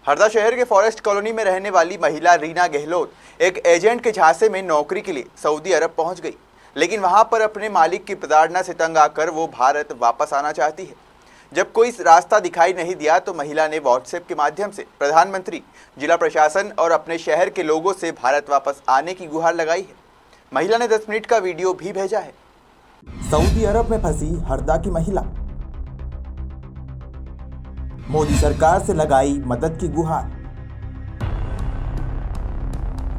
हरदा शहर के forest colony में रहने वाली महिला रीना गहलोत एक एजेंट के झांसे में नौकरी के लिए सऊदी अरब पहुंच गई, लेकिन वहां पर अपने मालिक की प्रताड़ना से तंग आकर वो भारत वापस आना चाहती है। जब कोई रास्ता दिखाई नहीं दिया तो महिला ने व्हाट्सएप के माध्यम से प्रधानमंत्री, जिला प्रशासन और अपने शहर के लोगों से भारत वापस आने की गुहार लगाई है। महिला ने 10 मिनट का वीडियो भी भेजा है। सऊदी अरब में फंसी हरदा की महिला, मोदी सरकार से लगाई मदद की गुहार।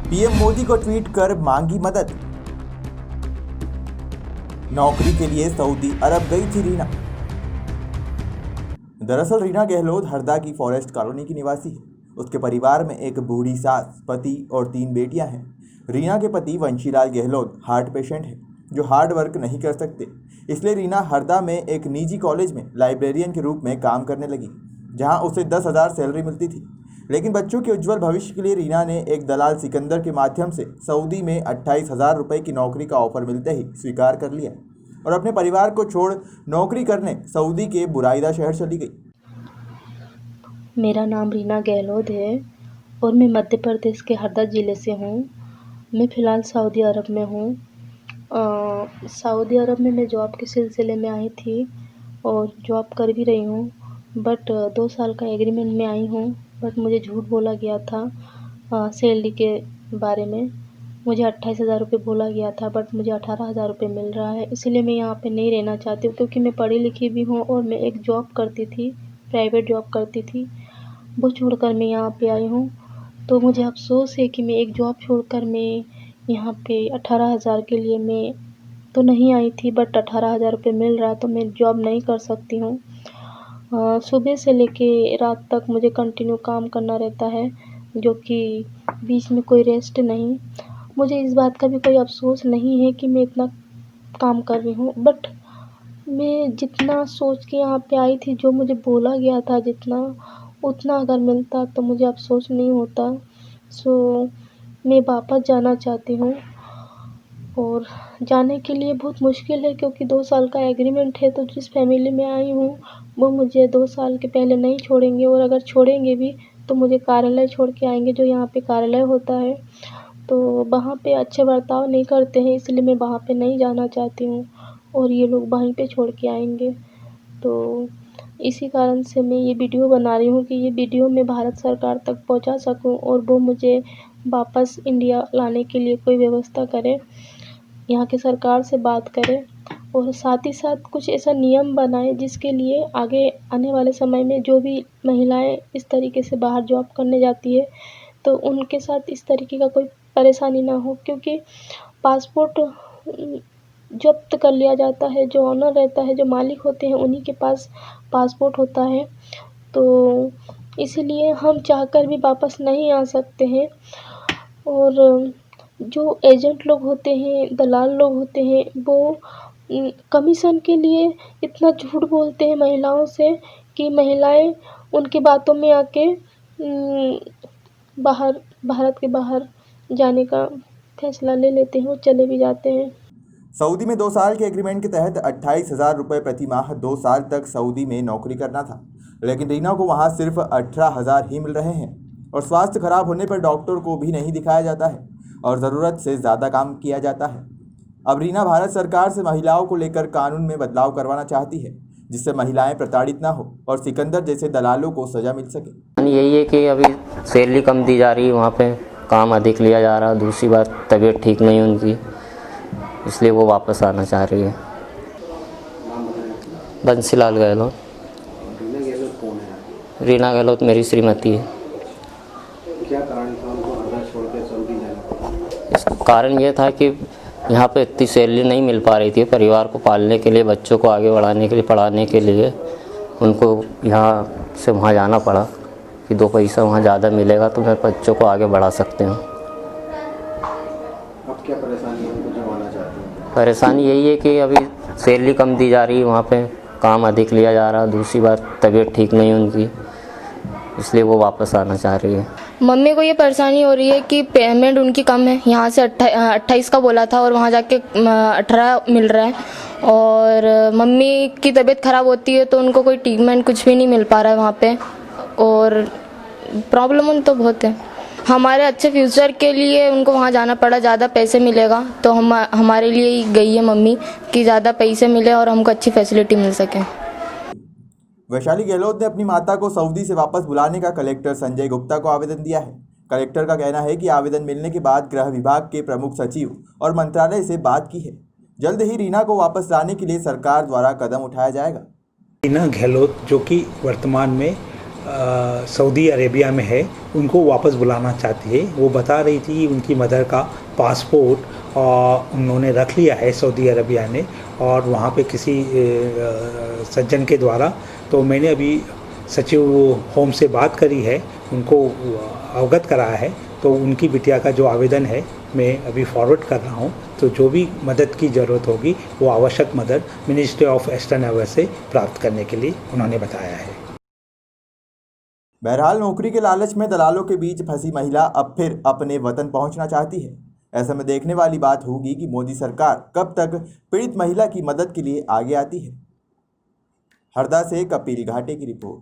पीएम मोदी को ट्वीट कर मांगी मदद। नौकरी के लिए सऊदी अरब गई थी रीना। दरअसल रीना गहलोत हरदा की फॉरेस्ट कॉलोनी की निवासी है। उसके परिवार में एक बूढ़ी सास, पति और 3 बेटियां हैं। रीना के पति वंशीलाल गहलोत हार्ट पेशेंट है जो हार्ड वर्क नहीं कर सकते, इसलिए रीना हरदा में एक निजी कॉलेज में लाइब्रेरियन के रूप में काम करने लगी, जहां उसे 10,000 सैलरी मिलती थी। लेकिन बच्चों के उज्जवल भविष्य के लिए रीना ने एक दलाल सिकंदर के माध्यम से सऊदी में 28,000 रुपये की नौकरी का ऑफर मिलते ही स्वीकार कर लिया और अपने परिवार को छोड़ नौकरी करने सऊदी के बुराइदा शहर चली गई। मेरा नाम रीना गहलोत है और मैं मध्य प्रदेश के हरदा ज़िले से हूँ। मैं फ़िलहाल सऊदी अरब में हूँ। सऊदी अरब में मैं जॉब के सिलसिले में आई थी और जॉब कर भी रही हूँ, बट 2 साल का एग्रीमेंट में आई हूँ। बट मुझे झूठ बोला गया था सैलरी के बारे में। मुझे 28,000 रुपये बोला गया था, बट मुझे 18,000 रुपये मिल रहा है। इसीलिए मैं यहाँ पे नहीं रहना चाहती हूँ, क्योंकि मैं पढ़ी लिखी भी हूँ और मैं एक जॉब करती थी, प्राइवेट जॉब करती थी। वो छोड़कर मैं यहाँ पे आई हूँ, तो मुझे अफ़सोस है कि मैं एक जॉब छोड़कर मैं यहाँ पे 18,000 के लिए मैं तो नहीं आई थी, बट 18,000 रुपये मिल रहा है तो मैं जॉब नहीं कर सकती हूँ। सुबह से लेके रात तक मुझे कंटिन्यू काम करना रहता है, जो कि बीच में कोई रेस्ट नहीं। मुझे इस बात का भी कोई अफ़सोस नहीं है कि मैं इतना काम कर रही हूँ, बट मैं जितना सोच के यहाँ पे आई थी, जो मुझे बोला गया था जितना, उतना अगर मिलता तो मुझे अफ़सोस नहीं होता। मैं वापस जाना चाहती हूँ और जाने के लिए बहुत मुश्किल है, क्योंकि 2 साल का एग्रीमेंट है। तो जिस फैमिली में आई हूँ वो मुझे 2 साल के पहले नहीं छोड़ेंगे, और अगर छोड़ेंगे भी तो मुझे कार्यालय छोड़ के आएंगे, जो यहाँ पे कार्यालय होता है। तो वहाँ पे अच्छे बर्ताव नहीं करते हैं, इसलिए मैं वहाँ पे नहीं जाना चाहती हूँ और ये लोग वहीं पे छोड़ के आएंगे। तो इसी कारण से मैं ये वीडियो बना रही हूँ कि ये वीडियो मैं भारत सरकार तक पहुँचा सकूँ और वो मुझे वापस इंडिया लाने के लिए कोई व्यवस्था करे, यहाँ की सरकार से बात करें और साथ ही साथ कुछ ऐसा नियम बनाए जिसके लिए आगे आने वाले समय में जो भी महिलाएं इस तरीके से बाहर जॉब करने जाती है तो उनके साथ इस तरीके का कोई परेशानी ना हो, क्योंकि पासपोर्ट जब्त कर लिया जाता है। जो ऑनर रहता है, जो मालिक होते हैं, उन्हीं के पास पासपोर्ट होता है। तो इसीलिए हम चाहकर भी वापस नहीं आ सकते हैं। और जो एजेंट लोग होते हैं, दलाल लोग होते हैं, वो कमीशन के लिए इतना झूठ बोलते हैं महिलाओं से कि महिलाएं उनकी बातों में आके भारत के बाहर जाने का फैसला ले लेते हैं और चले भी जाते हैं। सऊदी में 2 साल के एग्रीमेंट के तहत 28,000 रुपये प्रति माह 2 साल तक सऊदी में नौकरी करना था, लेकिन रीना को वहां सिर्फ 18,000 ही मिल रहे हैं और स्वास्थ्य खराब होने पर डॉक्टर को भी नहीं दिखाया जाता है और ज़रूरत से ज़्यादा काम किया जाता है। अब रीना भारत सरकार से महिलाओं को लेकर कानून में बदलाव करवाना चाहती है, जिससे महिलाएं प्रताड़ित ना हो और सिकंदर जैसे दलालों को सजा मिल सके। यही है कि अभी सैलरी कम दी जा रही है, वहाँ पे काम अधिक लिया जा रहा है। दूसरी बात, तबीयत ठीक नहीं उनकी, इसलिए वो वापस आना चाह रही है। बंसीलाल गहलोत। रीना गहलोत मेरी श्रीमती है। क्या कारण था उनको हरदा छोड़ के सऊदी जाने? इसका कारण ये था कि यहाँ पे इतनी सैलरी नहीं मिल पा रही थी। परिवार को पालने के लिए, बच्चों को आगे बढ़ाने के लिए, पढ़ाने के लिए उनको यहाँ से वहाँ जाना पड़ा कि 2 पैसा वहाँ ज़्यादा मिलेगा तो मैं बच्चों को आगे बढ़ा सकते हूँ। अब क्या परेशानी है उनको जो आना चाहते हैं? परेशानी यही है कि अभी सैलरी कम दी जा रही है, वहाँ पे काम अधिक लिया जा रहा है। दूसरी बात, तबीयत ठीक नहीं उनकी, इसलिए वो वापस आना चाह रही है। मम्मी को ये परेशानी हो रही है कि पेमेंट उनकी कम है। यहाँ से 28 का बोला था और वहाँ जाके 18 मिल रहा है। और मम्मी की तबीयत ख़राब होती है तो उनको कोई ट्रीटमेंट कुछ भी नहीं मिल पा रहा है वहाँ पे। और प्रॉब्लम तो बहुत है। हमारे अच्छे फ्यूचर के लिए उनको वहाँ जाना पड़ा, ज़्यादा पैसे मिलेगा तो हमारे लिए ही गई है मम्मी कि ज़्यादा पैसे मिले और हमको अच्छी फैसिलिटी मिल सके। वैशाली गहलोत ने अपनी माता को सऊदी से वापस बुलाने का कलेक्टर संजय गुप्ता को आवेदन दिया है। कलेक्टर का कहना है कि आवेदन मिलने के बाद गृह विभाग के प्रमुख सचिव और मंत्रालय से बात की है। जल्द ही रीना को वापस लाने के लिए सरकार द्वारा कदम उठाया जाएगा। रीना गहलोत जो कि वर्तमान में सऊदी अरेबिया में है, उनको वापस बुलाना चाहती है। वो बता रही थी उनकी मदर का पासपोर्ट उन्होंने रख लिया है सऊदी अरेबिया ने, और वहाँ पे किसी सज्जन के द्वारा। तो मैंने अभी सचिव होम से बात करी है, उनको अवगत कराया है। तो उनकी बिटिया का जो आवेदन है मैं अभी फॉरवर्ड कर रहा हूँ। तो जो भी मदद की ज़रूरत होगी वो आवश्यक मदद मिनिस्ट्री ऑफ एक्सटर्नल अफेयर्स से प्राप्त करने के लिए उन्होंने बताया है। बहरहाल नौकरी के लालच में दलालों के बीच फंसी महिला अब फिर अपने वतन पहुंचना चाहती है। ऐसे में देखने वाली बात होगी कि मोदी सरकार कब तक पीड़ित महिला की मदद के लिए आगे आती है। हरदा से कपिल घाटे की रिपोर्ट।